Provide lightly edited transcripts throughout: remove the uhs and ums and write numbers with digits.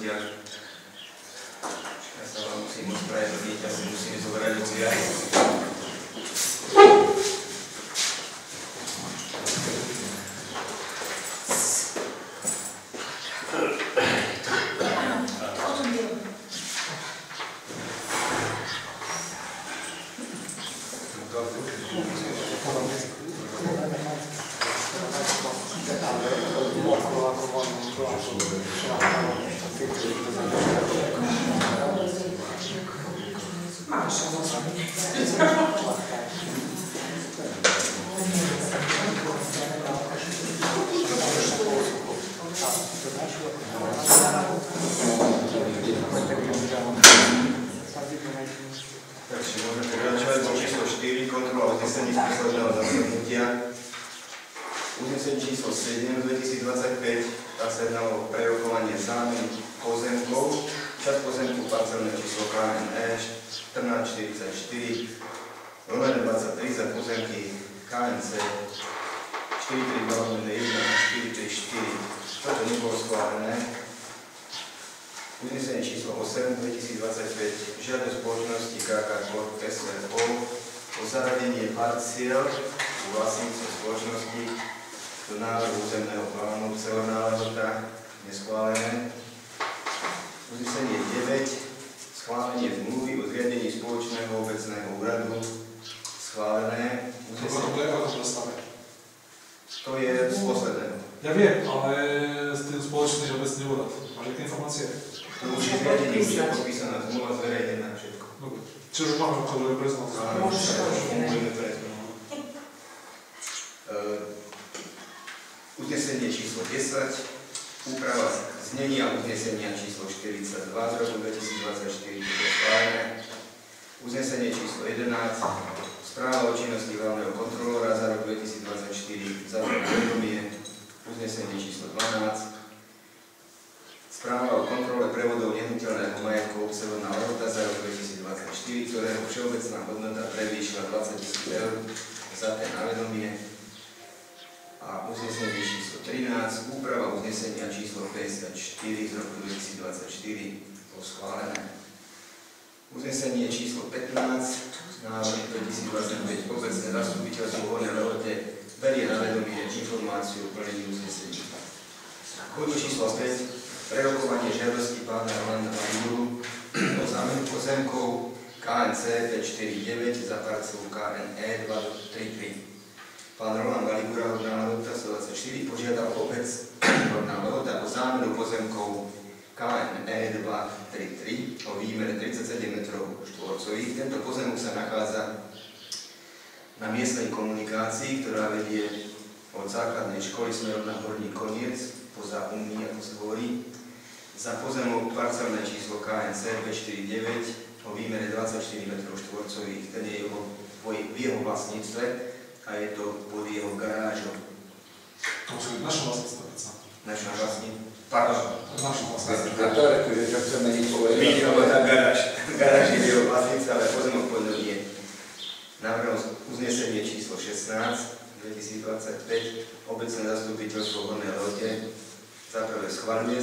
ľudia. Ja sa vám musím ospravedlniť, ja si musím zobrať okuliare. Takže môžeme pokračovať do číslo 4, kontrola uznesení z posledného zasadnutia. Uznesenie číslo 7 z 2025, tá sa jednalo o prerokovanie zámeny pozemkov, časť pozemku parcelné číslo KNE 1444, rovnané 23 za pozemky KNC 432 1 a 434. Toto nebolo schválené. Uznesenie číslo 8 2025 žiada spoločnosti KK Corp SRO o zaradenie parciel u vlastníctva spoločnosti do návrhu územného plánu celorná lehota neschválené. Uznesenie 9 schválenie zmluvy o zriadení spoločného obecného úradu schválené. To je z posledného. Ja viem, ale s tým spoločný obecný úrad. Máš aké informácie? To už je zriadenie, už je podpísaná zmluva, zverejnená všetko. Dobre. Čiže už máme obchodové prezentácie. Môžeme preznať. Uznesenie číslo 10, úprava znenia uznesenia číslo 42 z roku 2024, je schválené. Uznesenie číslo 11, správa o činnosti hlavného kontrolóra za rok 2024, za rok vedomie. Uznesenie číslo 12, správa o kontrole prevodov nehnuteľného majetku obsahovná lehota za rok 2024, ktorého všeobecná hodnota prevýšila 20 000 eur, za ten na vedomie. A uznesenie číslo 13, úprava uznesenia číslo 54 z roku 2024, bolo schválené. Uznesenie číslo 15, návrh 2025, obecné zastupiteľstvo v Hornej Lehote berie na vedomie informáciu o plnení uznesení. Bod číslo 5, prerokovanie žiadosti pána Rolanda Valiburu o zámenu pozemkov KNC 549 za parcelu KNE 233. Pán Roland Valibura, Horná Lehota 124, požiadal obec Horná Lehota o zámenu pozemkov KNE 233 o výmere 37 m². Tento pozemok sa nachádza na miestnej komunikácii, ktorá vedie od základnej školy smerom na Horný Koniec, poza Umí, ako sa hovorí, za pozemok parcelné číslo KNC 549 o výmere 24 m². Ten je v jeho vlastníctve a je to pod jeho garážou. To musí byť naša vlastníctva, predsa. Naša vlastníctva? Pardon. Naša vlastníctva. A to rekuje, že chceme nič povedať. Vidíme, lebo tá garáž. Garáž je v jeho vlastníctve, ale pozemok pod ňou nie. Návrh uznesenie číslo 16 2025, obecné zastupiteľstvo v Hornej Lehote za prvé schvaľuje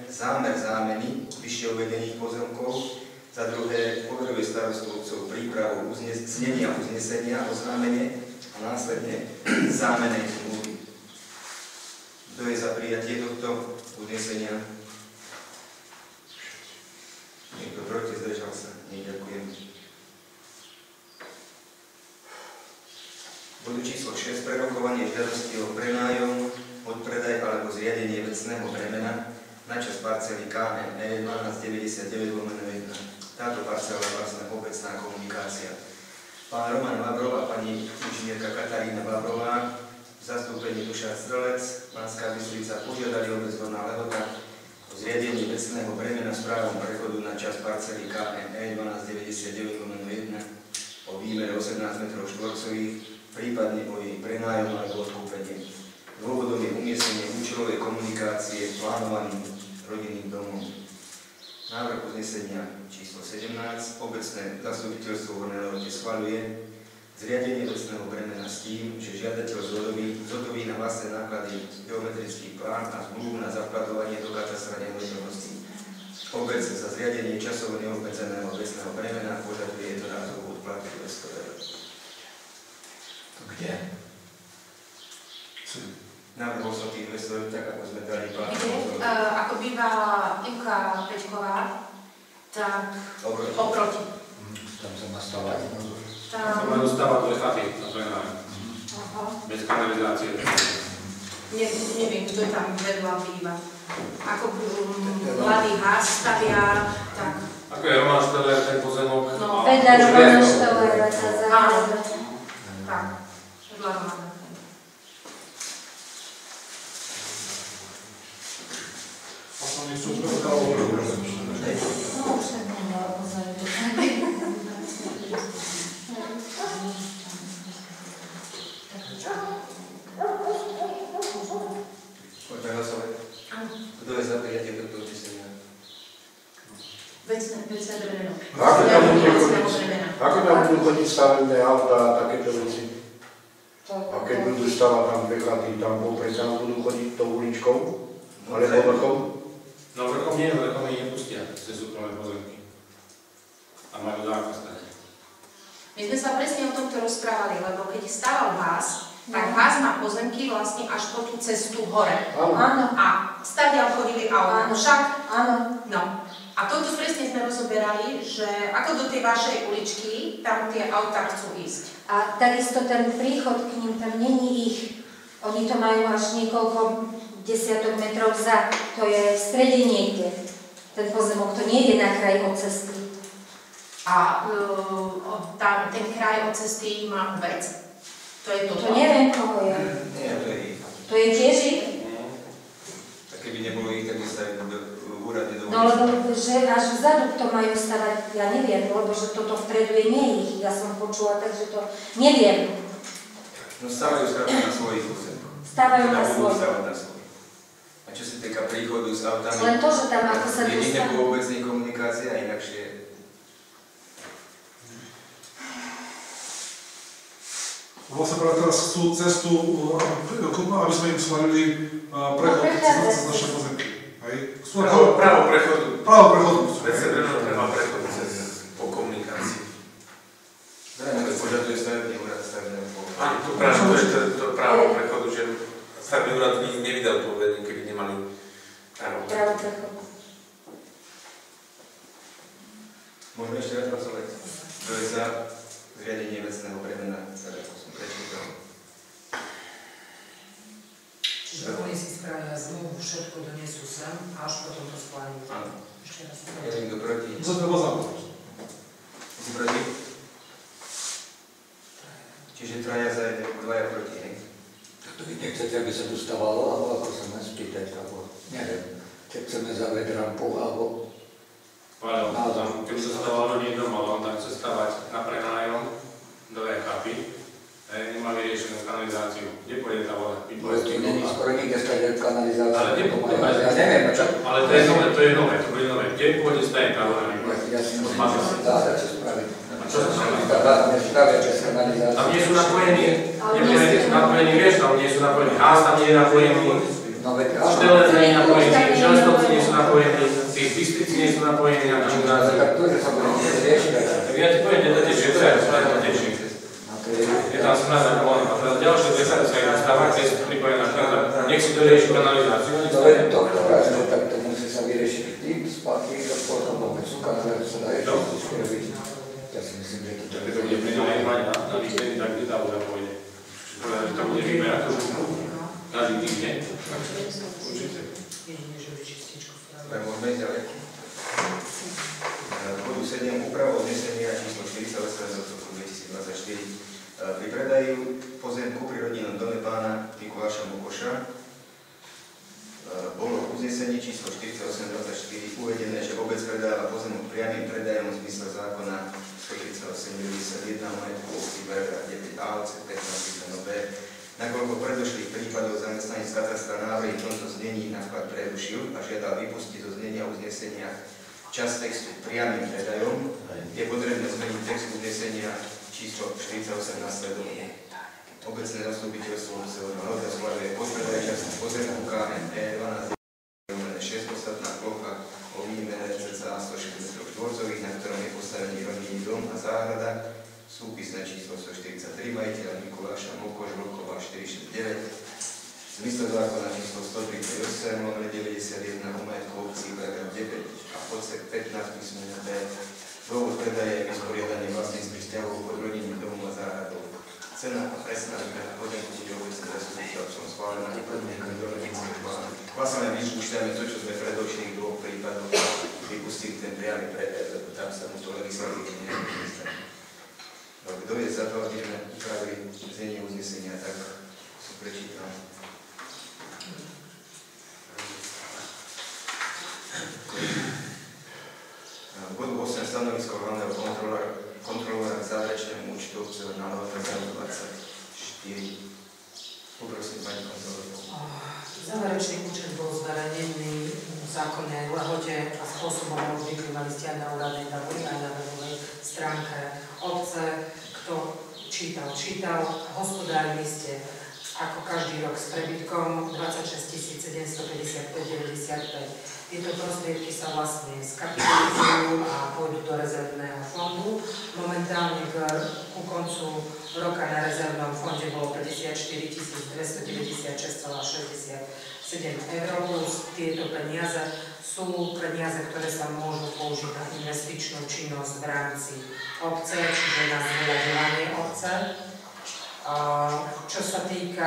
zámer zámeny vyššie uvedených pozemkov, za druhé poveruje starostu obcov prípravu znenia uznesenia o zámene a následne zámenej zmluvy. Kto je za prijatie tohto uznesenia? Niekto proti, zdržal sa? Nie, ďakujem. Bodu číslo 6, prerokovanie žiadosti o prenájom, odpredaj alebo zriadenie vecného bremena na časť parcely KNE 1299/1. Táto parcela je vlastne obecná komunikácia. Pán Roman Vavrov a pani inžinierka Katarína Vavrová v zastúpení Dušan Strelec, Banská Bystrica, požiadali obec Horná Lehota o zriadenie vecného bremena s právom prechodu na časť parcely KNE 1299/1 o výmere 18 m², prípadne o jej prenájom alebo odkúpenie. Dôvodom je umiestnenie účelovej komunikácie plánovaným rodinným domom. Návrh uznesenia číslo 17, obecné zastupiteľstvo v Hornej Lehote schvaľuje zriadenie vecného bremena s tým, že žiadateľ zhotoví na vlastné náklady geometrický plán a zmluvu na zakladovanie do katastra nehnuteľností. Obec za zriadenie časovo neobmedzeného vecného bremena požaduje jednorázovú odplatu 200 €. Kde? Navrhol som tých 200 €, tak ako sme dali plán. Ako bývala Ivka Peťková, tak oproti. Tam sa má stavať. Tam majú stavať dve chaty na Prenáre. Bez kanalizácie. Neviem, kto tam vedľa býva. Ako mladý Hás stavia, tak... Ako je Roman Šteller, ten pozemok? No, vedľa Romana Štellera sa zahrada. Tak, vedľa Romana. A som nechcú prehodávať. No, už tak nemala pozorniť. Poďme hlasovať. Kto je za prijatie tohto uznesenia? Vecné bremeno. Ako tam budú chodiť stavebné auta a takéto veci? A keď budú stavať tam dve chaty, tam popred tam budú chodiť tou uličkou? Alebo vrchom? No vrchom nie, vrchom ich nepustia cez súkromné pozemky. A majú zákaz tak. My sme sa presne o tomto rozprávali, lebo keď stával Hás, tak Hás má pozemky vlastne až po tú cestu hore. Áno. A stadiaľ chodili auta. Však? Áno. No. A toto presne sme rozoberali, že ako do tej vašej uličky, tam tie autá chcú ísť. A takisto ten príchod k ním, tam není ich. Oni to majú až niekoľko desiatok metrov za. To je v strede niekde. Ten pozemok, to nie je na kraji od cesty. A tam ten kraj od cesty má obec. To je toto. To neviem, koho je. Nie, to je ich. To je tiež ich? Tak keby nebolo ich, tak by sa v úrade dovolili. No lebo, že až vzadu to majú stavať, ja neviem, lebo že toto vpredu je nie ich. Ja som počula, takže to neviem. No stávajú skrátka na svojich územkoch. Stávajú na Teda budú svojich. stávať na svojich. A čo sa týka príchodu s autami, Len to, že tam ako sa jedine dostane. vôbec nie komunikácia, inakšie. Vlastne práve teraz chcú cestu, aby sme im schválili prechod cez naše pozemky. Právo prechodu. Právo prechodu. Vecné bremeno treba prechod po komunikácii. Zrejme požaduje stavebný úrad stavebného povolenia. Áno, to právo prechodu, že stavebný úrad nevydal povolenie, keby nemali právo. Právo prechodu. Môžeme ešte raz hlasovať. Kto je za zriadenie vecného bremena, ktoré som prečítal? Čiže oni si spravia zmluvu, všetko donesú sem a až potom to schválim. Áno. Ešte raz. Je niekto proti? To sa treba zapojiť. Si proti? Čiže traja za, dvaja proti, hej? Tak to vy nechcete, aby sa tu stavalo, alebo ako sa nás spýtať, alebo neviem. Keď chceme zavrieť rampu, alebo... Ale tam, keby sa stavalo niekto malom, tak chce stavať na prenájom dve chaty, nemá vyriešenú kanalizáciu. Kde pôjde tá voda? To není skoro nikde stať kanalizácia. Ale ja neviem, čo... Ale to je nové, to bude nové. Kde pôjde stať tá voda? Ja si myslím, že sa dá dať čo spraviť. A čo sa stane? Tam nestavia bez kanalizácie. Tam nie sú napojení, vieš, tam nie sú napojení. Hás tam nie je napojený, No veď Šteller nie je napojený, Železnovci nie sú napojení, tí Bystrici nie sú napojení na kanalizáciu. tak to, že sa bude musieť riešiť. Tak ja ti poviem, kde to tečie, to je to tečie. Je tam smrada kolóna. A teda ďalšie dve sa idú stavať, kde sú pripojená kanalizácia. Nech si to rieši kanalizáciu. To je to, tak to musí sa vyriešiť tým spátky, že spôsobom sú kanalizáciu sa dá ešte robiť. Ja si myslím, že to Keď to bude prinajmať na výstení, tak kde tá voda pôjde. Že tam bude vyberať to každý týždeň. Určite. Jedine, že vyčističku spravia. Tak môžeme ísť ďalej. Bodu 7. Úprava uznesenia číslo 48 z roku 2024. Pri predaji pozemku pri rodinnom dome pána Mikuláša Mokoša bolo v uznesení číslo 4824 uvedené, že obec predáva pozemok priamym predajom v zmysle zákona 13891 majetku paragraf 9a odsek 15 b. Nakoľko predošlých prípadov zamestnanec katastra návrhy v tomto znení na vklad prerušil a žiadal vypustiť zo znenia uznesenia časť textu priamym predajom, je potrebné zmeniť text uznesenia číslo 48 nasledovne. Obecné zastupiteľstvo Severného schvaľuje podpredaj časti pozemku KME 12 6 ostatná plocha o výmene dom a záhrada, súpisné číslo 143, majiteľa Mikuláša Mokoš, Vlková 469, v zmysle zákona číslo 138, lomene 91 o majetku obcí, paragraf 9 a odsek 15 písmene B. Dôvod predaja je vysporiadanie vlastníckych vzťahov pod rodinným domom a záhradou. Cena a presná výmena pozemku bude obecne zastupiteľom schválená i podmienkami do rodinského plánu. Vlastne vypúšťame to, čo sme v predošlých dvoch prípadoch vypustili ten priamy predaj, lebo tam sa mu to legislatívne nevypúšťa. Kto je za to, aby sme upravili znenie uznesenia, tak si prečítam. V bodu 8 stanovisko hlavného kontrolóra k záverečnému účtu na lehote za 24. Poprosím pani kontrolórku. Záverečný účet bol zverejnený v zákonnej lehote a spôsobom obvykle mali ste aj na úradnej tabuli, aj na webovej stránke obce. Kto čítal, hospodárili ste ako každý rok s prebytkom 26 755,95. Tieto prostriedky sa vlastne skapitalizujú a pôjdu do rezervného fondu. Momentálne ku koncu roka na rezervnom fonde bolo 54 296,67 eur, plus tieto peniaze sú peniaze, ktoré sa môžu použiť na investičnú činnosť v rámci obce, čiže na zveľaďovanie obce. Čo sa týka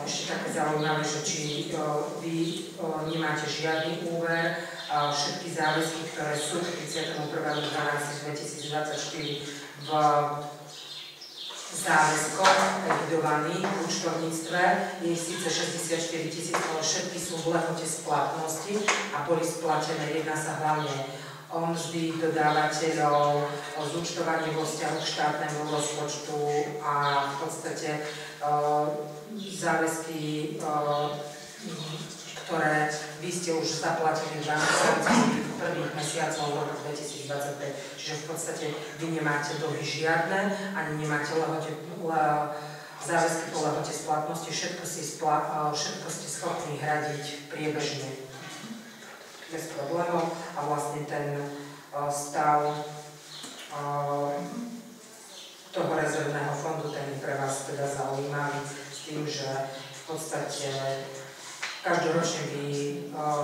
ešte také zaujímavé, že či vy nemáte žiadny úver, všetky záväzky, ktoré sú k 31.12.2024 v záväzkoch evidovaných v účtovníctve, je síce 64 000, ale všetky sú v lehote splatnosti a boli splatené. Jedná sa hlavne o mzdy dodávateľov, o zúčtovanie vo vzťahu k štátnemu rozpočtu a v podstate záväzky, ktoré vy ste už zaplatili v rámci prvých mesiacov roku 2025. Čiže v podstate vy nemáte dlhy žiadne, ani nemáte záväzky po lehote splatnosti, všetko ste schopní hradiť priebežne bez problémov a vlastne ten stav toho rezervného fondu, ten je pre vás teda zaujímavý s tým, že v podstate každoročne vy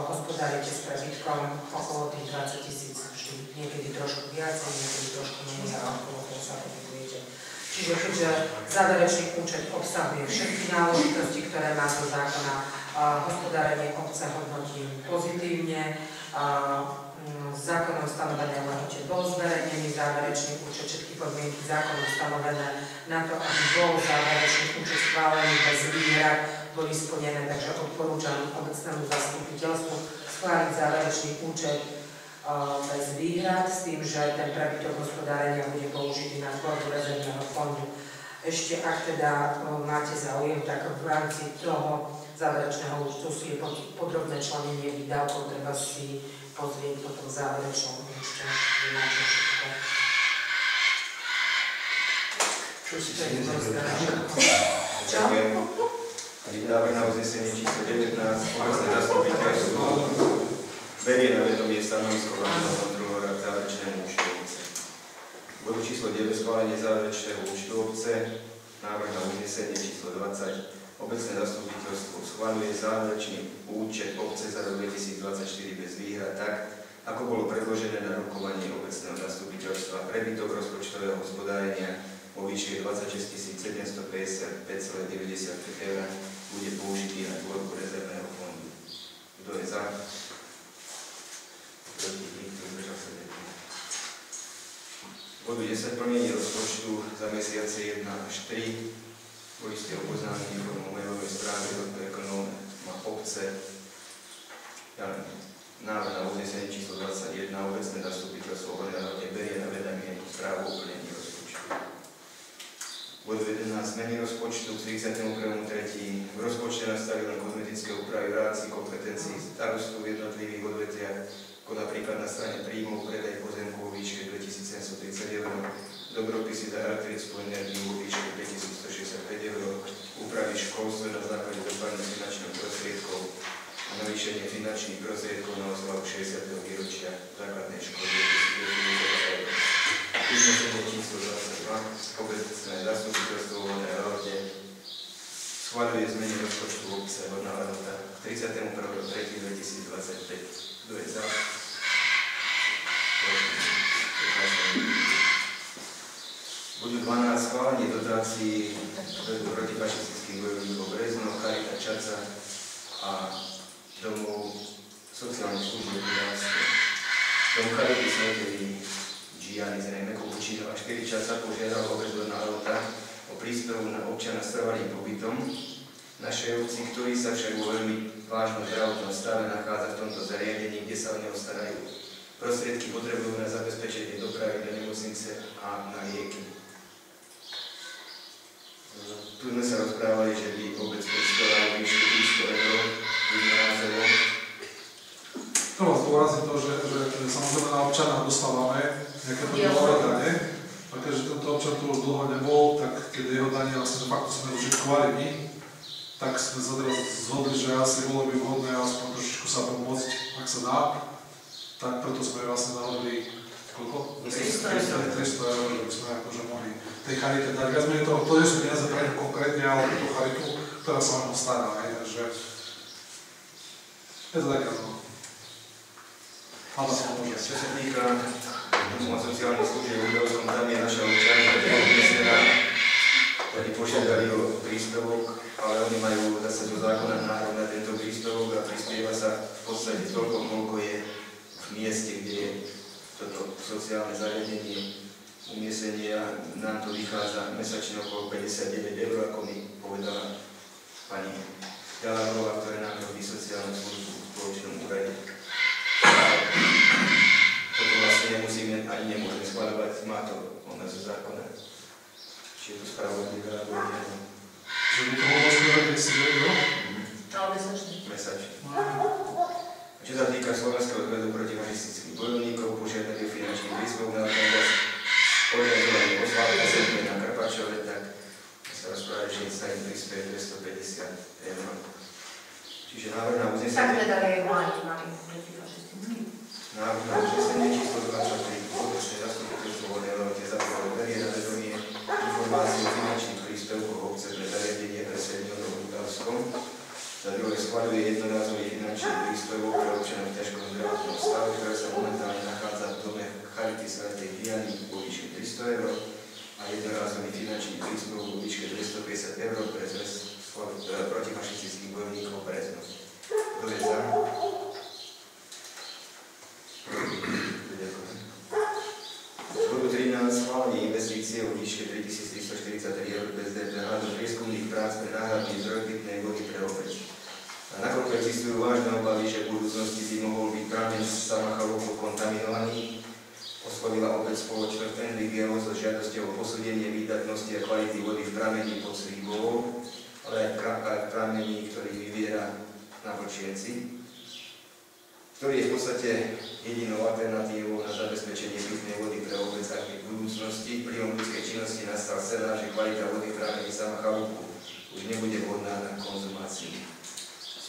hospodárite s prebytkom okolo tých 20 000 vždy, niekedy trošku viacej, niekedy trošku menej, ale okolo toho sa pohybujete. Čiže keďže záverečný účet obsahuje všetky náležitosti, ktoré má do zákona, hospodárenie obce hodnotím pozitívne, zákonom stanovené lehote bol zverejnený záverečný účet, všetky podmienky zákonom stanovené na to, aby bol záverečný účet schválený bez výhrad, boli splnené, takže odporúčam obecnému zastupiteľstvu schváliť záverečný účet bez výhrad s tým, že ten prebytok hospodárenia bude použitý na tvorbu rezervného fondu. Ešte ak teda máte záujem, tak v rámci toho záverečného účtu je podrobné členenie výdavkov, treba si pozrieť po tom záverečnom účte, že na čo všetko. Čo si sa ďakujem. Návrh na uznesenie číslo 19, obecné zastupiteľstvo berie na vedomie stanovisko hlavného kontrolóra k záverečnému účtu obce. Bodu číslo 9, schválenie záverečného účtu obce, návrh na uznesenie číslo 20, obecné zastupiteľstvo schvaľuje záverečný účet obce za rok 2024 bez výhrad tak, ako bolo predložené na rokovanie obecného zastupiteľstva. Prebytok rozpočtového hospodárenia vo výške 26 755,95 eur bude použitý na tvorbu rezervného fondu. Kto je za? Proti? Nikto, zdržal sa niekto. Bodu 10, plnenie rozpočtu za mesiace 1 až 3. Boli ste oboznámení formou mailovej správy od ekonóma obce. Návrh na uznesenie číslo 21, obecné zastupiteľstvo Horného berie na vedomie správu o plnení rozpočtu. Bod 11, zmeny rozpočtu k 31.3. V rozpočte nastavili kozmetické úpravy v rámci kompetencií starostu v jednotlivých odvetviach, ako napríklad na strane príjmov predaj pozemkov vo výške 2730 eur, dobropisy za elektrickú energiu vo výške 5165 eur, úpravy školstva na základe dopadných finančných prostriedkov a navýšenie finančných prostriedkov na oslavu 60. výročia základnej školy 2020 eur. uznesenie číslo 22, obecné zastupiteľstvo Hornej Lehote schvaľuje zmeny rozpočtu obce Horná Lehota k 31.3.2025. Kto je za? Bodu 12. Schválenie dotácií protifašistických bojovníkov Brezno, Charita Čaca a domov sociálnych služieb Budárske. Dom Charity Svetej Gianni zrejme Kopučino a 4 Čaca požiadal obec Horná Lehota o príspevok na občana s trvalým pobytom našej obci, ktorý sa však vo veľmi vážnom zdravotnom stave nachádza v tomto zariadení, kde sa o neho starajú. Prostriedky potrebujú na zabezpečenie dopravy do nemocnice a na lieky. Tu sme sa rozprávali, že by obec predstavovala vyššie 300 eur jednorázovo. Treba zdôrazniť to, že samozrejme na občana dostávame nejaké podľové dane, a keďže tento občan tu už dlho nebol, tak keď jeho dane vlastne de facto sme dožitkovali my, tak sme sa teraz zhodli, že asi bolo by vhodné aspoň trošičku sa pomôcť, ak sa dá. Tak preto sme vlastne nahodili koľko? 300 eur, že by sme akože mohli tej charite dať. Viac menej to nie sú peniaze pre ňu konkrétne, ale tú charitu, ktorá sa o ňom stará. Takže je to také, no. Čo sa týka sociálnych služieb v Udelskom, tam je naša občania, ktorí požiadali o príspevok, ale oni majú zase do zákona nárok na tento príspevok a prispieva sa v podstate toľko, koľko je v mieste, kde je toto sociálne zariadenie umiestnenia. Nám to vychádza mesačne okolo 59 eur, ako mi povedala pani Galárová, ktorá nám robí sociálnu službu v spoločnom úrade. Toto vlastne nemusíme ani nemôžeme schvaľovať, má to u nás v zákone. Či je to spravodlivé, alebo nie. Čiže by to mohlo skôr 10 eur? Ale mesačne. Mesačne. Čo sa týka Slovenského zväzu protifašistických bojovníkov, požiadali o finančný príspevok na organizovanie oslavy Svetej na Karpačove, tak sa rozprávali, že sa im prispieje 250 eur. Čiže návrh na uznesenie... Tak teda je mali protifašistický. Návrh na uznesenie číslo 23. Obecné zastupiteľstvo Hornej Lehote zaprvé berie na vedomie informáciu o finančných príspevkoch obce pre zariadenie pre seniorov v Budálskom. Za druhé schvaľuje jednorázový finančný príspevok pre občanov v ťažkom zdravotnom stave, ktoré sa momentálne nachádza v dome Charity Svetej Gianni vo výške 300 eur a jednorázový finančný príspevok vo výške 250 eur pre zväz protifašistických bojovníkov Brezno. Kto je za? Bodu 13. Schválenie investície vo výške 3343 eur bez DPH do prieskumných prác pre náhradný zdroj pitnej vody pre obec. A nakoľko existujú vážne obavy, že v budúcnosti by mohol byť prameň Samachalúkov kontaminovaný, oslovila obec spoločnosť NVGO so žiadosťou o posúdenie výdatnosti a kvality vody v pramení pod Slíbovou, ale aj v pramení, ktorý vyviera na Vlčienci, ktorý je v podstate jedinou alternatívou na zabezpečenie pitnej vody pre obec, ak v budúcnosti vplyvom ľudskej činnosti nastal scenár, že kvalita vody v pramení Samachalúku už nebude vhodná na konzumáciu.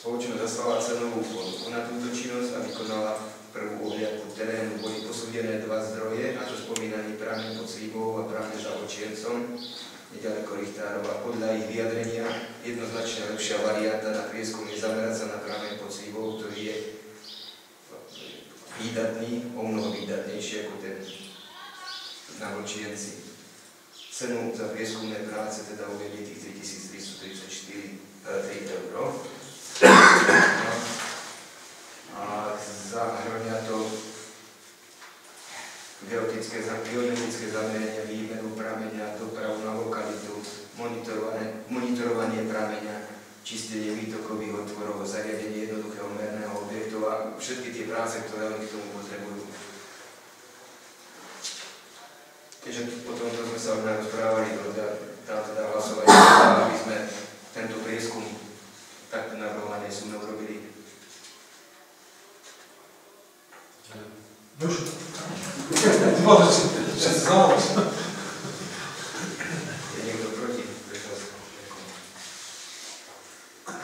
Spoločnosť zaslala cenovú ponuku na túto činnosť a vykonala prvú ohliadku terénu. Boli posúdené dva zdroje, a to spomínaný prameň pod Slíbovou a prameň za Vlčiencom, nedaleko Richtárova. Podľa ich vyjadrenia jednoznačne lepšia varianta na prieskum je zamerať sa na prameň pod Slíbovou, ktorý je výdatný, o mnoho výdatnejší ako ten na Vlčienci. Cenu za prieskumné práce teda uvedie tých 3334 eur. A zahrňa to geodetické zamerania, výmenu prameňa, dopravu na lokalitu, monitorovanie prameňa, čistenie výtokových otvorov, zariadenie jednoduchého merného objektu a všetky tie práce, ktoré oni k tomu potrebujú. Keďže potom to sme sa od nás rozprávali, dá teda hlasovať, aby sme tento prieskum takto navrhované sumy urobili. Už. Ty môžeš všetci zálež. Je niekto proti?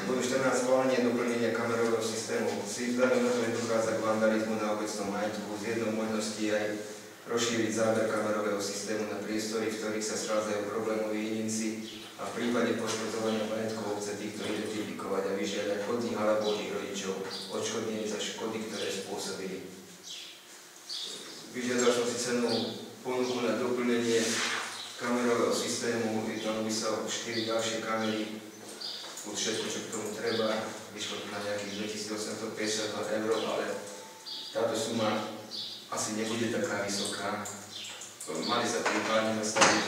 Bodu 14. Schválenie doplnenia kamerového systému. Vzhľadom na to, že dochádza k vandalizmu na obecnom majetku, z jednou možností aj rozšíriť záber kamerového systému na priestory, v ktorých sa schádzajú problémoví jedinci a v prípade poškodzovania majetkov obce týchto identifikovať a vyžiadať od nich alebo od ich rodičov odškodnenie za škody, ktoré spôsobili. Vyžiadal som si cenú ponuku na doplnenie kamerového systému, jednalo by sa o 4 ďalšie kamery, plus všetko, čo k tomu treba, vyšlo to na nejakých 2852 €, ale táto suma asi nebude taká vysoká. Mali sa prípadne nastaviť,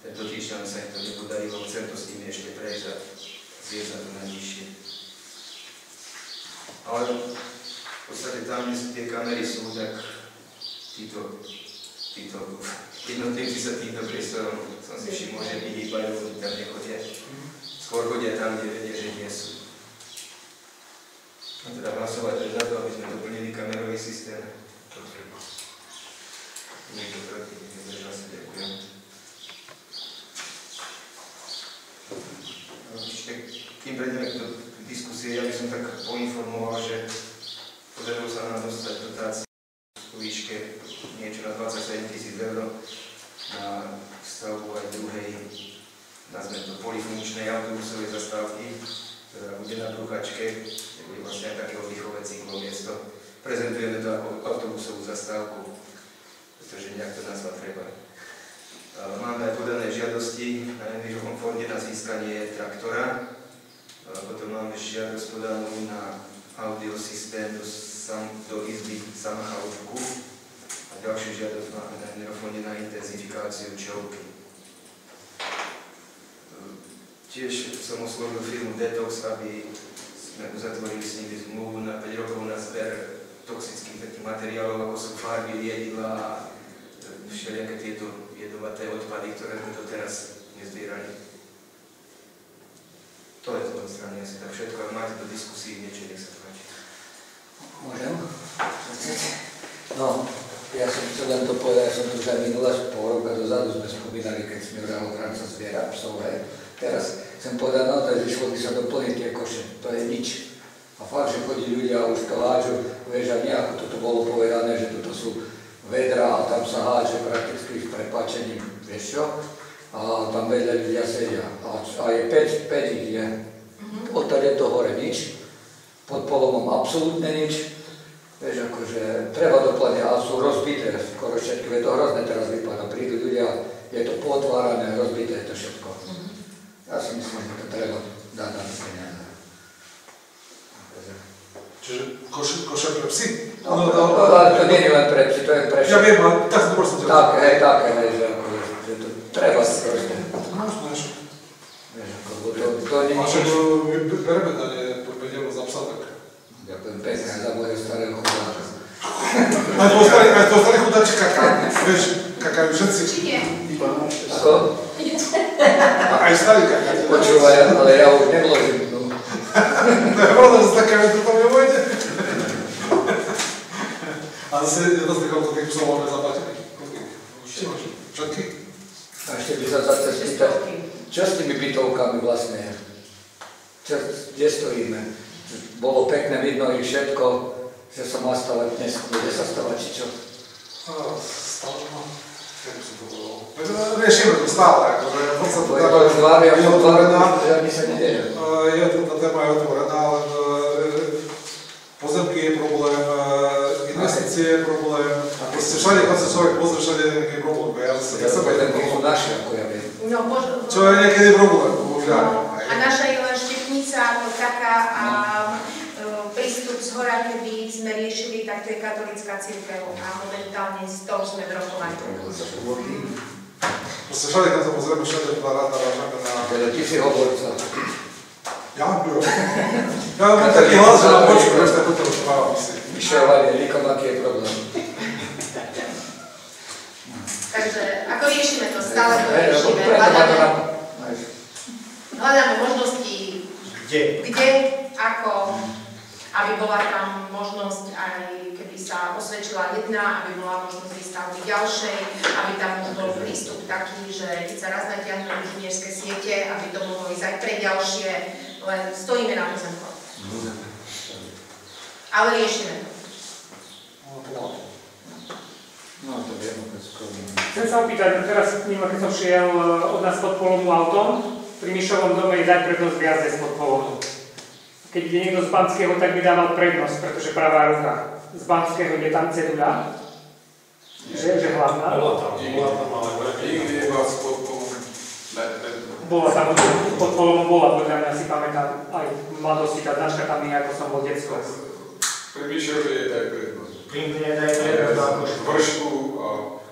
tento týždeň sa im to nepodarilo, chcem to s nimi ešte prejsť a zjesť na to najnižšie. Ale v podstate tam, kde tie kamery sú, tak títo jednotlivci sa týmto priestorom, som si všimol, že vyhýbajú, oni tam nechodia. Skôr chodia tam, kde vedia, že nie sú. A teda hlasovať za to, aby sme doplnili kamerový systém. Niekto proti, nezdržal sa, ďakujem. Ešte, kým prejdeme k diskusie, ja by som tak poinformoval, že podarilo sa nám dostať dotácie v výške niečo na 27 000 € na stavbu aj druhej, nazvem to polifunkčnej autobusovej zastávky, ktorá bude na Bruchačke, kde bude vlastne aj také oddychové cyklomiesto. Prezentujeme to ako autobusovú zastávku, pretože nejak to nazvať treba. Máme aj podané žiadosti na Envision fonde na získanie traktora. Potom máme žiadosť podanú na audiosystém do izby Samachalúbku a ďalšiu žiadosť máme na Envision fonde na intenzifikáciu čelky. Tiež som oslovil firmu Detox, aby sme uzatvorili s nimi zmluvu na 5 rokov na zber toxických takých materiálov, ako sú farby, liedidlá a všelijaké tieto jedovaté odpady, ktoré sme doteraz nezbierali. To je z mojej strany asi tak všetko. Ak máte do diskusii niečo, nech sa páči. Môžem? No, ja som chcel len to povedať, ja som tu už aj minulé pol roka dozadu sme spomínali, keď sme vrahol ochranca zviera, psov, hej. Teraz chcem povedať, no to je, vyšlo by sa doplniť tie koše, to je nič. A fakt, že chodí ľudia a už to hážu, vieš, a nejako toto bolo povedané, že toto sú vedra a tam sa háže prakticky s prepáčením, vieš čo? A tam vedľa ľudia sedia. A je 5 ich je. Odtade to hore nič, pod polomom absolútne nič. Vieš, akože treba doplniť, ale sú rozbité, skoro všetky, je to hrozné teraz vypadá, prídu ľudia, je to potvárané, rozbité je to všetko. Ja si myslím, že to treba dať na peniaze. Čiže koše pre psy? No, to nie je len pre psy, to je pre všetko. Ja viem, ale tak to proste... Také, že to treba si proste. Možno ešte. Vieš, ako to nie je... A však bereme na ne peniaze za psa, tak... Ďakujem pekne za môjho starého chudáka. Aj tvoj starý chudáček kaká, vieš, kakajú všetci. Či nie? Ako? Aj starý kaká. Počúvaj, ale ja už nevložím. To je pravda, že také to tam nevojde. A zase je to koľko tých psov máme zaplatených? Všetky? A ešte by sa zase spýtať, čo s tými bytovkami vlastne je? Kde stojíme? Bolo pekné, vidno ich všetko, že sa má stavať dnes, bude sa stavať, či čo? Stavno? Jak by som to bolo? Riešime to stále, akože v podstate je otvorená. Žiadny sa nedeje. Tá téma je otvorená, len pozemky je problém, investície je problém, proste všade, keď sa človek pozrie, všade je nejaký problém. Pozemky sú naše, ako ja viem. Čo je niekedy problém, bohužiaľ. A naša je len Štepnica ako taká a prístup z hora, keby sme riešili, tak to je katolická cirkev a momentálne s tou sme v rokovaní. Proste všade, keď sa pozrieme, všade je ráda vážame na... Teda ty si hovorca. Ja? Jo. Ja mám taký hlas, že mám počuť, že to rozprávam si. Vyšovanie, líkom, aký je problém. Takže ako riešime to, stále to riešime. Hľadáme možnosti, kde, ako, aby bola tam možnosť, aj keby sa osvedčila jedna, aby bola možnosť výstavby ďalšej, aby tam bol prístup taký, že keď sa raz natiahnu inžinierské siete, aby to mohlo ísť aj pre ďalšie, len stojíme na pozemkoch. Ale riešime to. No to viem, Chcem sa opýtať, teraz mimo, keď som šiel od nás pod Polomu autom, pri Mišovom dome je dať prednosť viac z pod Polomu. Keď ide niekto z Banského, tak by dával prednosť, pretože pravá ruka. Z Banského je tam ceduľa, že hlavná. Bola tam, ale nikdy iba spod Polomu. Bola tam, pod Polomom bola, podľa mňa si pamätám, aj v mladosti, tá značka tam je, ako som bol detsko. Pri Mišovi je tak prednosť. Prímne daj prednosť. Vršku a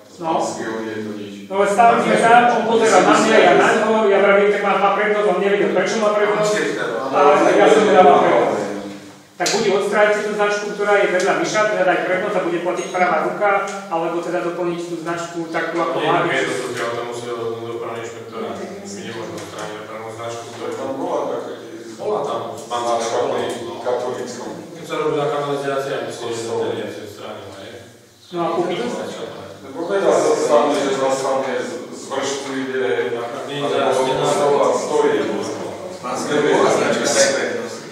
z Banského nie je to nič. No ale stále sme tam, on pozeral na mňa, ja na ňo, ja vravím, tak má prednosť, on nevedel, prečo má prednosť, ale ja som dával prednosť. Tak bude odstráviť si tú značku, ktorá je vedľa Miša, teda dať prednosť a bude platiť pravá ruka, alebo teda doplniť tú značku takú, ako má byť. Nie, to sú tie automusy od dopravného inšpektora. My nemôžeme odstrániť dopravnú značku, ktorá tam bola taká. Bola tam z Banského. Katolickom. Keď sa robila kanalizácia, myslím, že to nie je stránil, hej? No a kúpiť? Lebo vedá sa stane, že zastane z vršku ide, alebo stojí. Banského bola značka, daj prednosť.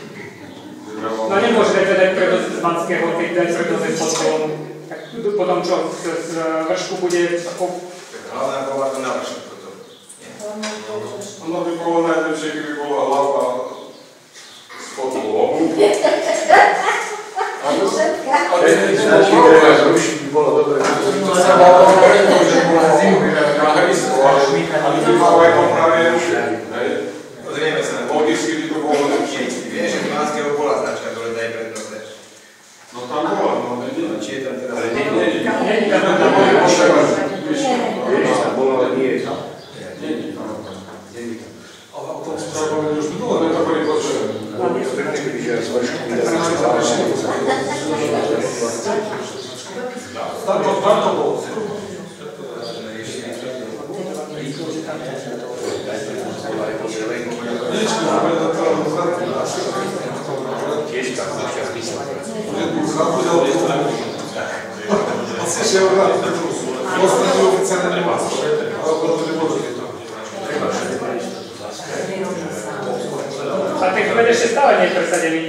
No nemôže dať prednosť z Banského, keď dať prednosť pod Polomu. Tak potom čo, z vršku bude ako... Hlavná bola to na vršku potom. Ono by bolo najlepšie, keby bola hlava spod Polomu. Zrušiť by bolo dobre. To sa malo preto, že bola na hrysko, ale by malo aj opravie ruše. Pozrieme sa na to. Logicky by to bolo lepšie. Vieš, že v Banského bola značka, ktorá daj prednosť. No tam bola, no nie. Či je tam teraz... Tam bola, ale nie je tam. Ale o tom správame už minulé. To je prvý počet. Tam to bolo. A ty kvet ešte stále nie je presadený.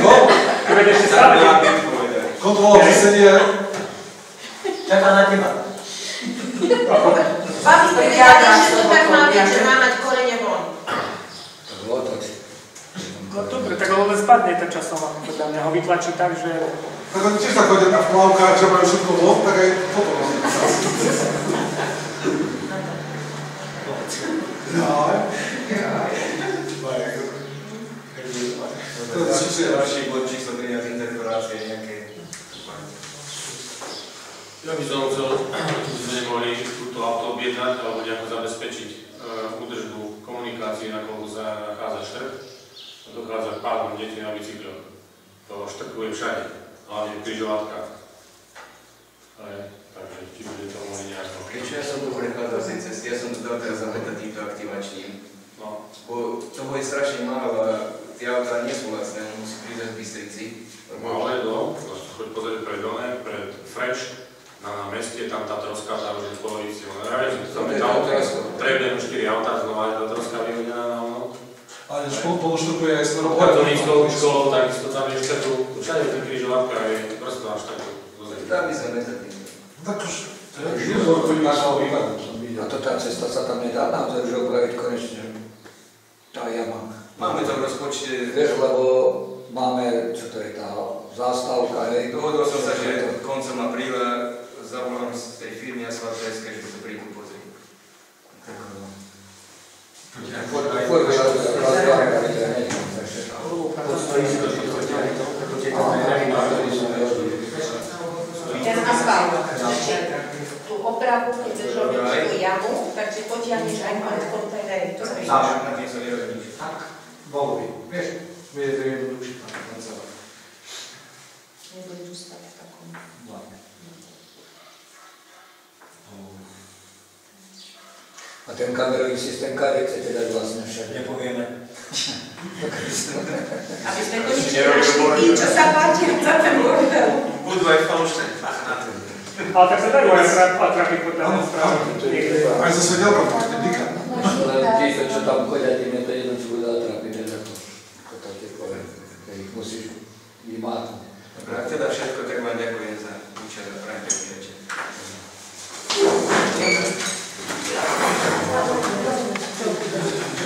No? Kvet ešte stále nie je. Kontrola presenie. Čaká na teba. Babi, povedali, že to tak má byť, že má mať korene von. No dobre, tak on len spadne ten časom, podľa mňa ho vytlačí tak, že... Tak oni tiež tak chodia na plavkách, že majú všetko von, tak aj potom. Ďalší bod číslo 13 interpelácie nejaké. Ja by som chcel, aby sme nemohli túto auto objednať alebo nejako zabezpečiť údržbu komunikácie, na koľko sa nachádza štrk. Dochádza k pádom detí na bicykloch. To štrkuje všade, hlavne v križovatkách. Takže či bude to mohli nejako. Keď ja som tu prechádzal z tej cesty, ja som tu dal teraz zametať týmto aktivačným. No. Bo toho je strašne málo a tie autá nie sú lacné, on musí prísť v Bystrici. Ale choď pozrieť pred dole, pred Fresh, na meste, tam tá troska, tá už je v polovici. Ja som tam trebnem 4 autá, znova je tá troska vyhodená na ono. Ale pološtruku je aj smerom Katolickou školou, takisto tam je štrku, všade v tých križovatkách je prosto na štrku. Tam by sme metali. Tak už, to je už našla výpadne. A to tá cesta sa tam nedá naozaj už opraviť konečne. Tá jama. Máme to v rozpočte. Vieš, lebo máme, čo to je tá zástavka, hej. Dohodol som sa, že koncom apríla zavolám z tej firmy asfaltérskej, že to prídu pozrieť. Ten asfalt, tú opravu, keď chceš robiť tú jamu, takže potiahneš aj kontajnery. To sa mi Na tým sa nerobí nič. Bolo by. Vieš, bude to jednoduchšie. nebudeš stať v takom. A ten kamerový systém, kade chcete dať vlastne všade? Nepovieme. Aby sme konečne našli tým, čo sa platia za ten bordel. Budú aj falošné. Ale tak sa dajú aj atrapy podľa mňa správne. Aj zo svetelkom, ten dýka. Len tí, čo tam chodia, tým je to jedno, čo bude atrapy, než ako to také poviem. Keď ich musíš vymáť. Dobre, ak teda všetko, tak vám